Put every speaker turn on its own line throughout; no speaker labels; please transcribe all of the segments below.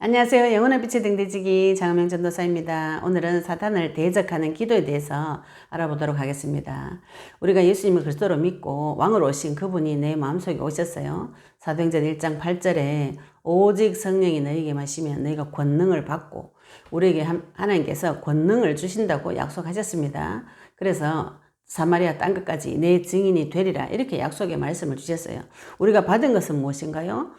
안녕하세요. 영혼의 빛의 등대지기 장은명 전도사입니다. 오늘은 사탄을 대적하는 기도에 대해서 알아보도록 하겠습니다. 우리가 예수님을 그리스도로 믿고 왕으로 오신 그분이 내 마음속에 오셨어요. 사도행전 1장 8절에 오직 성령이 너희에게 마시면 너희가 권능을 받고 우리에게 하나님께서 권능을 주신다고 약속하셨습니다. 그래서 사마리아 땅끝까지 내 증인이 되리라 이렇게 약속의 말씀을 주셨어요. 우리가 받은 것은 무엇인가요?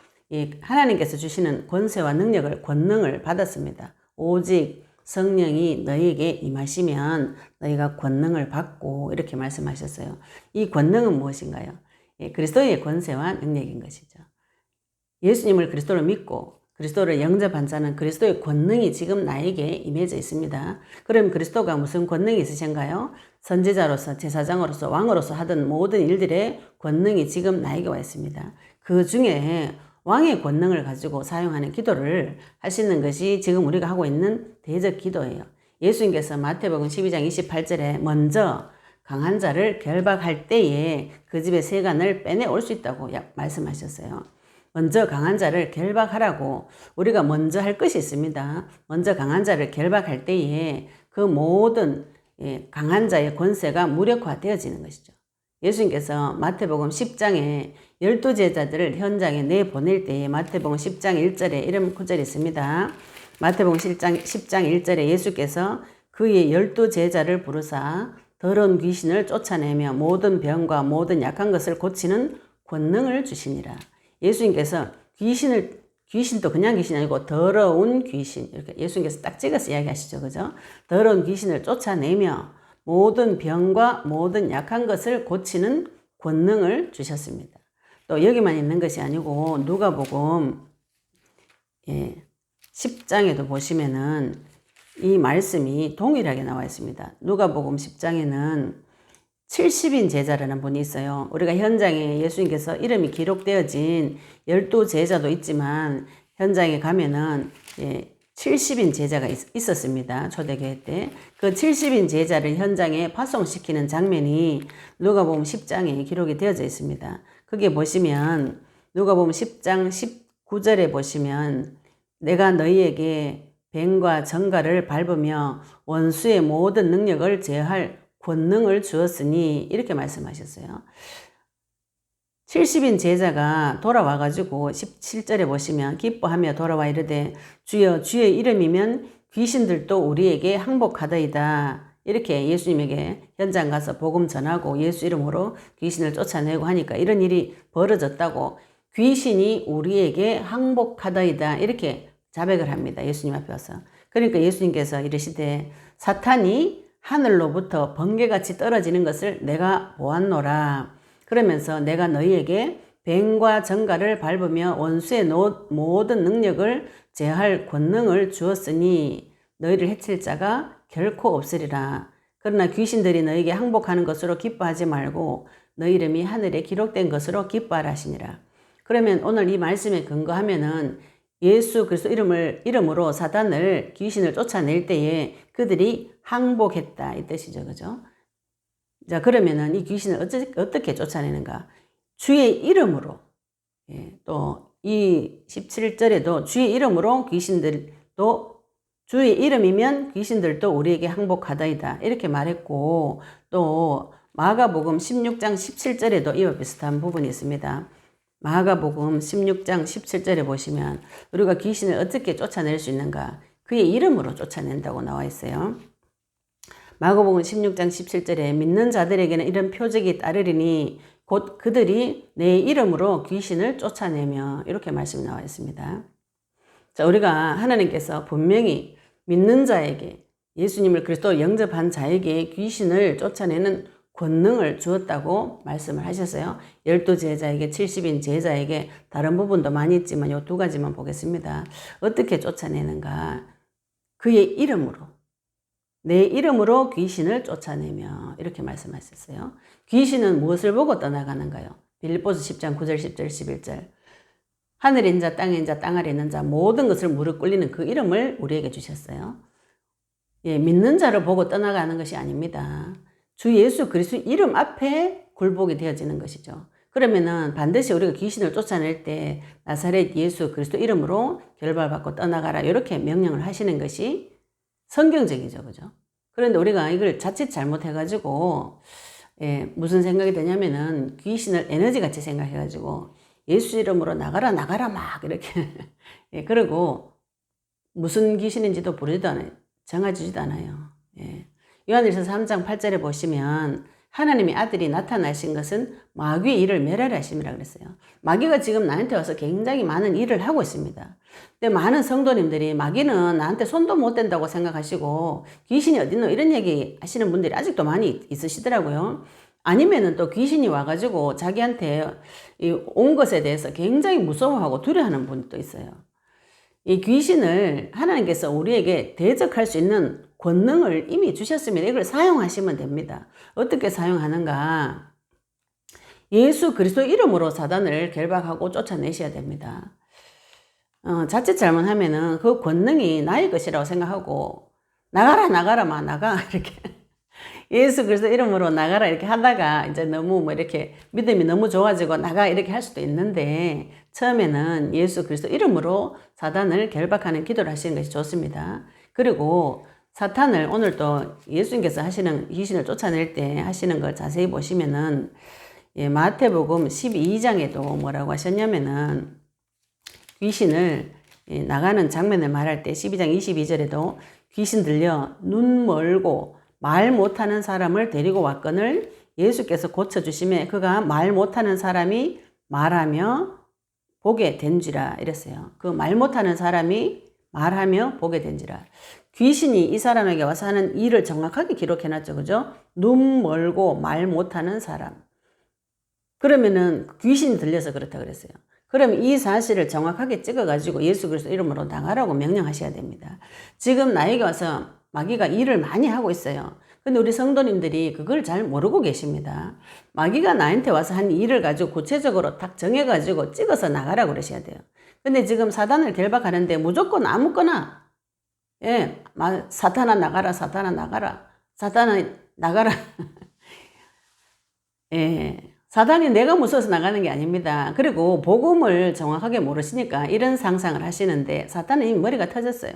하나님께서 주시는 권세와 능력을 권능을 받았습니다. 오직 성령이 너희에게 임하시면 너희가 권능을 받고 이렇게 말씀하셨어요. 이 권능은 무엇인가요? 그리스도의 권세와 능력인 것이죠. 예수님을 그리스도로 믿고 그리스도를 영접한 자는 그리스도의 권능이 지금 나에게 임해져 있습니다. 그럼 그리스도가 무슨 권능이 있으신가요? 선지자로서 제사장으로서 왕으로서 하던 모든 일들의 권능이 지금 나에게 와 있습니다. 그 중에 왕의 권능을 가지고 사용하는 기도를 하시는 것이 지금 우리가 하고 있는 대적 기도예요. 예수님께서 마태복음 12장 28절에 먼저 강한 자를 결박할 때에 그 집의 세간을 빼내올 수 있다고 말씀하셨어요. 먼저 강한 자를 결박하라고 우리가 먼저 할 것이 있습니다. 먼저 강한 자를 결박할 때에 그 모든 강한 자의 권세가 무력화되어지는 것이죠. 예수님께서 마태복음 10장에 12제자들을 현장에 내보낼 때에 마태복음 10장 1절에 이런 구절이 있습니다. 마태복음 10장 1절에 예수께서 그의 12제자를 부르사 더러운 귀신을 쫓아내며 모든 병과 모든 약한 것을 고치는 권능을 주시니라. 예수님께서 귀신도 그냥 귀신이 아니고 더러운 귀신, 이렇게 예수님께서 딱 찍어서 이야기하시죠. 그죠? 더러운 귀신을 쫓아내며 모든 병과 모든 약한 것을 고치는 권능을 주셨습니다. 또 여기만 있는 것이 아니고 누가복음 10장에도 보시면은 이 말씀이 동일하게 나와 있습니다. 누가복음 10장에는 70인 제자라는 분이 있어요. 우리가 현장에 예수님께서 이름이 기록되어진 12제자도 있지만 현장에 가면은 70인 제자가 있었습니다. 초대교회 때. 그 70인 제자를 현장에 파송시키는 장면이 누가복음 10장에 기록이 되어져 있습니다. 거기에 보시면 누가복음 10장 19절에 보시면 내가 너희에게 뱀과 정갈을 밟으며 원수의 모든 능력을 제할 권능을 주었으니 이렇게 말씀하셨어요. 70인 제자가 돌아와가지고 17절에 보시면 기뻐하며 돌아와 이르되 주여 주의 이름이면 귀신들도 우리에게 항복하더이다. 이렇게 예수님에게 현장 가서 복음 전하고 예수 이름으로 귀신을 쫓아내고 하니까 이런 일이 벌어졌다고 귀신이 우리에게 항복하더이다. 이렇게 자백을 합니다. 예수님 앞에 와서. 그러니까 예수님께서 이르시되 사탄이 하늘로부터 번개같이 떨어지는 것을 내가 보았노라. 그러면서 내가 너희에게 뱀과 정갈을 밟으며 원수의 모든 능력을 제할 권능을 주었으니 너희를 해칠 자가 결코 없으리라. 그러나 귀신들이 너희에게 항복하는 것으로 기뻐하지 말고 너희 이름이 하늘에 기록된 것으로 기뻐하라 하시니라. 그러면 오늘 이 말씀에 근거하면은 예수 그리스도 이름으로 사단을 귀신을 쫓아낼 때에 그들이 항복했다 이 뜻이죠. 그죠? 자, 그러면은 이 귀신을 어떻게 쫓아내는가? 주의 이름으로. 또 이 17절에도 주의 이름으로 귀신들도 주의 이름이면 귀신들도 우리에게 항복하다이다. 이렇게 말했고 또 마가복음 16장 17절에도 이와 비슷한 부분이 있습니다. 마가복음 16장 17절에 보시면 우리가 귀신을 어떻게 쫓아낼 수 있는가? 그의 이름으로 쫓아낸다고 나와 있어요. 마가복음 16장 17절에 믿는 자들에게는 이런 표적이 따르리니 곧 그들이 내 이름으로 귀신을 쫓아내며 이렇게 말씀이 나와 있습니다. 자, 우리가 하나님께서 분명히 믿는 자에게 예수님을 그리스도 영접한 자에게 귀신을 쫓아내는 권능을 주었다고 말씀을 하셨어요. 12제자에게 70인 제자에게 다른 부분도 많이 있지만 이 두 가지만 보겠습니다. 어떻게 쫓아내는가? 그의 이름으로 내 이름으로 귀신을 쫓아내며 이렇게 말씀하셨어요. 귀신은 무엇을 보고 떠나가는가요? 빌립보서 10장 9절 10절 11절 하늘에 있는 자 땅에 있는 자 땅 아래 있는 자 모든 것을 무릎 꿇리는 그 이름을 우리에게 주셨어요. 믿는 자를 보고 떠나가는 것이 아닙니다. 주 예수 그리스도 이름 앞에 굴복이 되어지는 것이죠. 그러면은 반드시 우리가 귀신을 쫓아낼 때 나사렛 예수 그리스도 이름으로 결박받고 떠나가라 이렇게 명령을 하시는 것이 성경적이죠. 그죠? 그런데 우리가 이걸 자칫 잘못해가지고 무슨 생각이 드냐면은 귀신을 에너지같이 생각해가지고 예수 이름으로 나가라 나가라 막 이렇게 그리고 무슨 귀신인지도 부르지도 않아요. 정해지지도 않아요. 요한일서 3장 8절에 보시면 하나님의 아들이 나타나신 것은 마귀의 일을 멸하려 하심이라 그랬어요. 마귀가 지금 나한테 와서 굉장히 많은 일을 하고 있습니다. 근데 많은 성도님들이 마귀는 나한테 손도 못 댄다고 생각하시고 귀신이 어딨노 이런 얘기 하시는 분들이 아직도 많이 있으시더라고요. 아니면은 또 귀신이 와가지고 자기한테 온 것에 대해서 굉장히 무서워하고 두려워하는 분도 있어요. 이 귀신을 하나님께서 우리에게 대적할 수 있는 권능을 이미 주셨습니다. 이걸 사용하시면 됩니다. 어떻게 사용하는가? 예수 그리스도 이름으로 사단을 결박하고 쫓아내셔야 됩니다. 자칫 잘못하면은 그 권능이 나의 것이라고 생각하고 나가라 나가라 막 나가 이렇게 예수 그리스도 이름으로 나가라 이렇게 하다가 이제 너무 뭐 이렇게 믿음이 너무 좋아지고 나가 이렇게 할 수도 있는데 처음에는 예수 그리스도 이름으로 사단을 결박하는 기도를 하시는 것이 좋습니다. 그리고 사탄을 오늘 또 예수님께서 하시는 귀신을 쫓아낼 때 하시는 걸 자세히 보시면은 마태복음 12장에도 뭐라고 하셨냐면은 귀신을 나가는 장면을 말할 때 12장 22절에도 귀신 들려 눈 멀고 말 못하는 사람을 데리고 왔거늘 예수께서 고쳐주심에 그가 말 못하는 사람이 말하며 보게 된지라 이랬어요. 그 말 못하는 사람이 말하며 보게 된지라. 귀신이 이 사람에게 와서 하는 일을 정확하게 기록해놨죠. 그죠? 눈 멀고 말 못하는 사람. 그러면은 귀신이 들려서 그렇다 그랬어요. 그럼 이 사실을 정확하게 찍어가지고 예수 그리스도 이름으로 나가라고 명령하셔야 됩니다. 지금 나에게 와서 마귀가 일을 많이 하고 있어요. 근데 우리 성도님들이 그걸 잘 모르고 계십니다. 마귀가 나한테 와서 한 일을 가지고 구체적으로 딱 정해가지고 찍어서 나가라고 그러셔야 돼요. 근데 지금 사단을 결박하는데 무조건 아무거나 사탄아 나가라 사탄아 나가라 사탄아 나가라 사단이 내가 무서워서 나가는 게 아닙니다. 그리고 복음을 정확하게 모르시니까 이런 상상을 하시는데 사탄은 이미 머리가 터졌어요.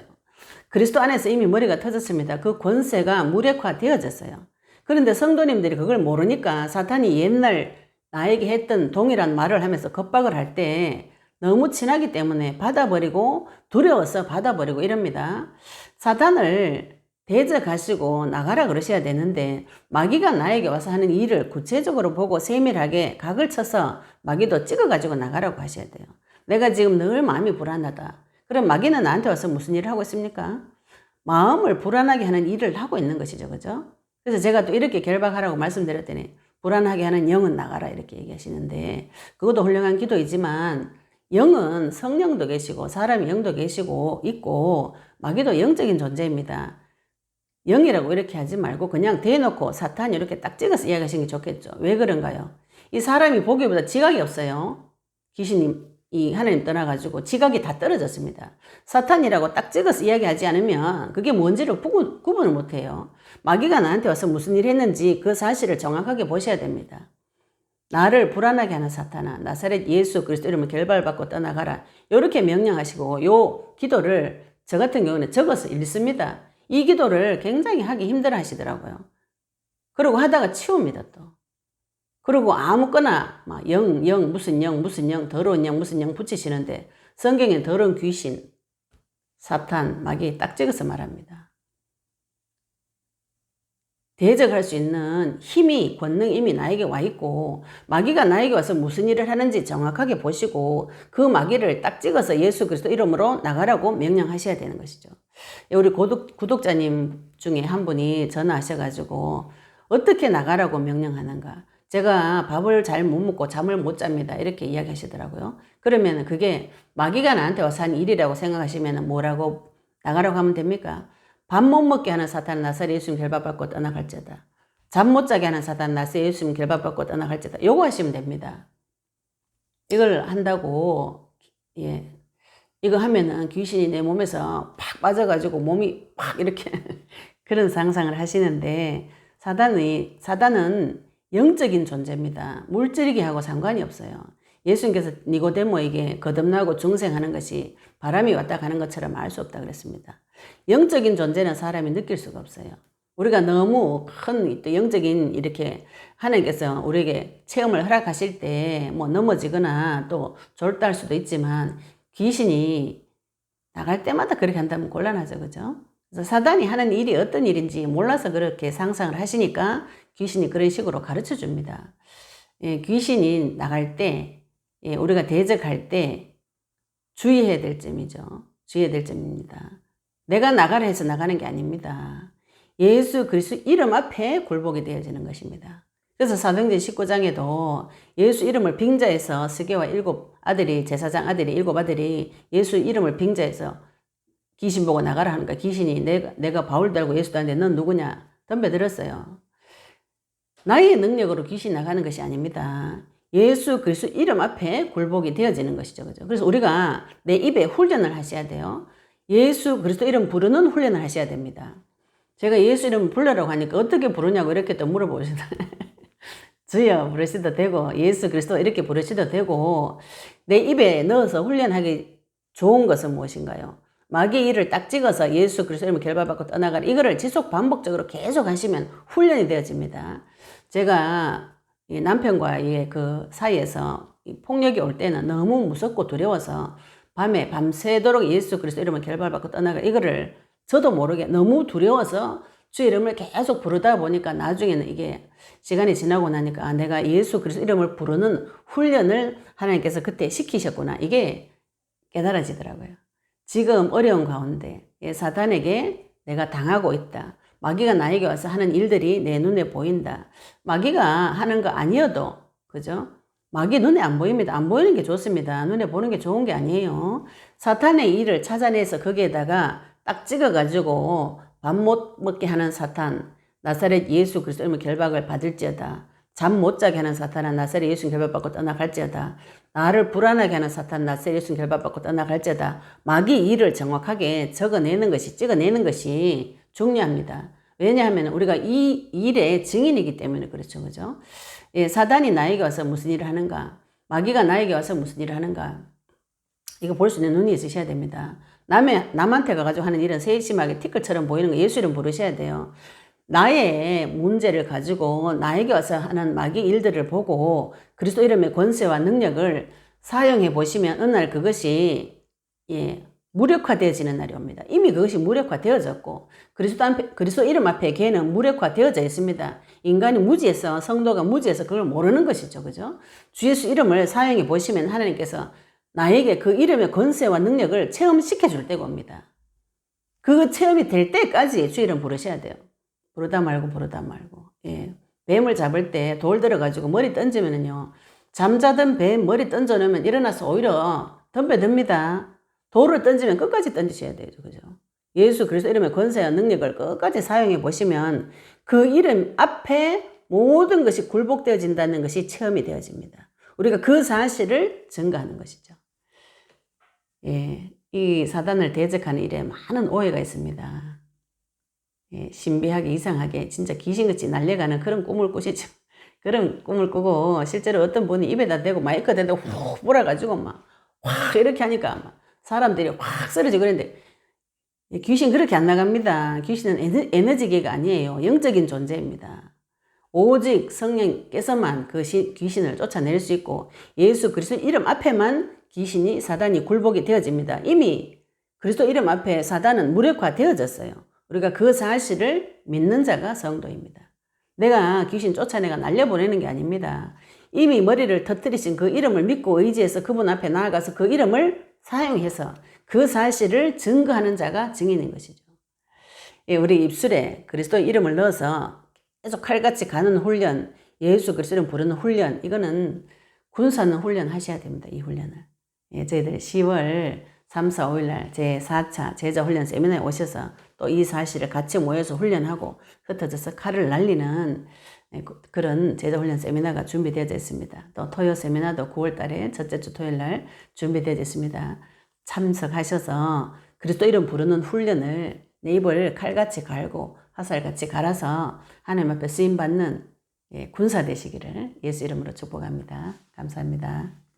그리스도 안에서 이미 머리가 터졌습니다. 그 권세가 무력화되어졌어요. 그런데 성도님들이 그걸 모르니까 사탄이 옛날 나에게 했던 동일한 말을 하면서 겁박을 할 때 너무 친하기 때문에 받아버리고 두려워서 받아버리고 이럽니다. 사탄을 대적하시고 나가라 그러셔야 되는데 마귀가 나에게 와서 하는 일을 구체적으로 보고 세밀하게 각을 쳐서 마귀도 찍어가지고 나가라고 하셔야 돼요. 내가 지금 늘 마음이 불안하다. 그럼 마귀는 나한테 와서 무슨 일을 하고 있습니까? 마음을 불안하게 하는 일을 하고 있는 것이죠. 그죠? 그래서 제가 또 이렇게 결박하라고 말씀드렸더니 불안하게 하는 영은 나가라 이렇게 얘기하시는데 그것도 훌륭한 기도이지만 영은 성령도 계시고 사람이 영도 계시고 있고 마귀도 영적인 존재입니다. 영이라고 이렇게 하지 말고 그냥 대놓고 사탄 이렇게 딱 찍어서 이야기하시는 게 좋겠죠. 왜 그런가요? 이 사람이 보기보다 지각이 없어요. 귀신이 이 하나님 떠나가지고 지각이 다 떨어졌습니다. 사탄이라고 딱 찍어서 이야기하지 않으면 그게 뭔지를 구분을 못해요. 마귀가 나한테 와서 무슨 일 했는지 그 사실을 정확하게 보셔야 됩니다. 나를 불안하게 하는 사탄아 나사렛 예수 그리스도 이름을 결박받고 떠나가라 이렇게 명령하시고 요 기도를 저 같은 경우는 적어서 읽습니다. 이 기도를 굉장히 하기 힘들어 하시더라고요. 그리고 하다가 치웁니다 또. 그리고 아무거나 막 무슨 영 더러운 영 무슨 영 붙이시는데 성경에 더러운 귀신 사탄 마귀 딱 찍어서 말합니다. 대적할 수 있는 힘이 권능이 이미 나에게 와 있고 마귀가 나에게 와서 무슨 일을 하는지 정확하게 보시고 그 마귀를 딱 찍어서 예수 그리스도 이름으로 나가라고 명령하셔야 되는 것이죠. 우리 구독자님 중에 한 분이 전화하셔가지고 어떻게 나가라고 명령하는가. 제가 밥을 잘 못 먹고 잠을 못 잡니다. 이렇게 이야기하시더라고요. 그러면 그게 마귀가 나한테 와서 한 일이라고 생각하시면 뭐라고 나가라고 하면 됩니까? 밥 못 먹게 하는 사탄 나사렛 예수님 결박받고 떠나갈지어다. 잠 못 자게 하는 사탄 나사렛 예수님 결박받고 떠나갈지어다. 요거 하시면 됩니다. 이걸 한다고 이거 하면은 귀신이 내 몸에서 팍 빠져가지고 몸이 팍 이렇게 그런 상상을 하시는데 사단은 영적인 존재입니다. 물질이기하고 상관이 없어요. 예수님께서 니고데모에게 거듭나고 중생하는 것이 바람이 왔다 가는 것처럼 알 수 없다 그랬습니다. 영적인 존재는 사람이 느낄 수가 없어요. 우리가 너무 큰 영적인 이렇게 하나님께서 우리에게 체험을 허락하실 때 뭐 넘어지거나 또 졸도할 수도 있지만 귀신이 나갈 때마다 그렇게 한다면 곤란하죠. 그죠? 그래서 사단이 하는 일이 어떤 일인지 몰라서 그렇게 상상을 하시니까 귀신이 그런 식으로 가르쳐 줍니다. 예, 귀신이 나갈 때, 예, 우리가 대적할 때 주의해야 될 점이죠. 주의해야 될 점입니다. 내가 나가라 해서 나가는 게 아닙니다. 예수 그리스도 이름 앞에 굴복이 되어지는 것입니다. 그래서 사도행전 19장에도 예수 이름을 빙자해서 스게와 제사장 아들이 7 예수 이름을 빙자해서 귀신 보고 나가라 하니까 귀신이 내가 바울도 알고 예수도 아는데 넌 누구냐 덤벼들었어요. 나의 능력으로 귀신 나가는 것이 아닙니다. 예수 그리스도 이름 앞에 굴복이 되어지는 것이죠. 그죠? 그래서 우리가 내 입에 훈련을 하셔야 돼요. 예수 그리스도 이름 부르는 훈련을 하셔야 됩니다. 제가 예수 이름 불러라고 하니까 어떻게 부르냐고 이렇게 또 물어보시다. 주여 부르시도 되고 예수 그리스도 이렇게 부르시도 되고 내 입에 넣어서 훈련하기 좋은 것은 무엇인가요? 마귀의 일을 딱 찍어서 예수 그리스도 이름을 결박받고 떠나가라. 이거를 지속 반복적으로 계속 하시면 훈련이 되어집니다. 제가 남편과의 그 사이에서 폭력이 올 때는 너무 무섭고 두려워서 밤에 밤새도록 예수 그리스도 이름을 결박받고 떠나가라. 이거를 저도 모르게 너무 두려워서 주 이름을 계속 부르다 보니까 나중에는 이게 시간이 지나고 나니까 내가 예수 그리스도 이름을 부르는 훈련을 하나님께서 그때 시키셨구나. 이게 깨달아지더라고요. 지금 어려운 가운데 사단에게 내가 당하고 있다. 마귀가 나에게 와서 하는 일들이 내 눈에 보인다. 마귀가 하는 거 아니어도, 그죠? 마귀 눈에 안 보입니다. 안 보이는 게 좋습니다. 눈에 보는 게 좋은 게 아니에요. 사탄의 일을 찾아내서 거기에다가 딱 찍어가지고 밥 못 먹게 하는 사탄, 나사렛 예수 그리스도 이름의 결박을 받을지어다. 잠 못 자게 하는 사탄은 나사렛 예수 결박받고 떠나갈지어다. 나를 불안하게 하는 사탄 나사렛 예수 결박받고 떠나갈지어다. 마귀 일을 정확하게 찍어내는 것이 중요합니다. 왜냐하면 우리가 이 일의 증인이기 때문에 그렇죠. 그죠? 예, 사단이 나에게 와서 무슨 일을 하는가? 마귀가 나에게 와서 무슨 일을 하는가? 이거 볼 수 있는 눈이 있으셔야 됩니다. 남한테 가가지고 하는 일은 세심하게 티끌처럼 보이는 거 예수 이름 부르셔야 돼요. 나의 문제를 가지고 나에게 와서 하는 마귀 일들을 보고 그리스도 이름의 권세와 능력을 사용해 보시면 어느 날 그것이 무력화되어지는 날이 옵니다. 이미 그것이 무력화되어졌고 그리스도 이름 앞에 걔는 무력화되어져 있습니다. 인간이 무지해서 성도가 무지해서 그걸 모르는 것이죠. 그죠? 주 예수 이름을 사용해 보시면 하나님께서 나에게 그 이름의 권세와 능력을 체험시켜 줄 때가 옵니다. 그 체험이 될 때까지 주 이름 부르셔야 돼요. 부르다 말고. 예. 뱀을 잡을 때 돌 들어가지고 머리 던지면은요. 잠자던 뱀 머리 던져놓으면 일어나서 오히려 덤벼듭니다. 돌을 던지면 끝까지 던지셔야 돼요. 그죠? 예수 그리스도 이름의 권세와 능력을 끝까지 사용해 보시면 그 이름 앞에 모든 것이 굴복되어진다는 것이 체험이 되어집니다. 우리가 그 사실을 증거하는 것이죠. 예, 이 사단을 대적하는 일에 많은 오해가 있습니다. 예, 신비하게 이상하게 진짜 귀신같이 날려가는 그런 꿈을 꾸시죠. 그런 꿈을 꾸고 실제로 어떤 분이 입에다 대고 마이크 대고 훅 몰아가지고 막 확 이렇게 하니까 막 사람들이 확 쓰러지고 그랬는데 귀신 그렇게 안 나갑니다. 귀신은 에너지계가 아니에요. 영적인 존재입니다. 오직 성령께서만 그 귀신을 쫓아낼 수 있고 예수 그리스도 이름 앞에만 귀신이 사단이 굴복이 되어집니다. 이미 그리스도 이름 앞에 사단은 무력화되어졌어요. 우리가 그 사실을 믿는 자가 성도입니다. 내가 귀신 쫓아내가 날려보내는 게 아닙니다. 이미 머리를 터뜨리신 그 이름을 믿고 의지해서 그분 앞에 나아가서 그 이름을 사용해서 그 사실을 증거하는 자가 증인인 것이죠. 우리 입술에 그리스도 이름을 넣어서 계속 칼같이 가는 훈련, 예수 그리스도를 부르는 훈련, 이거는 군사는 훈련 하셔야 됩니다. 이 훈련을. 저희들 10월 3, 4, 5일 날 제4차 제자훈련 세미나에 오셔서 또 이 사실을 같이 모여서 훈련하고 흩어져서 칼을 날리는 그런 제자훈련 세미나가 준비되어 있습니다. 또 토요 세미나도 9월 달에 첫째 주 토요일 날 준비되어 있습니다. 참석하셔서 그리스도 이름 부르는 훈련을 내 입을 칼같이 갈고 화살같이 갈아서 하나님 앞에 쓰임받는 군사 되시기를 예수 이름으로 축복합니다. 감사합니다.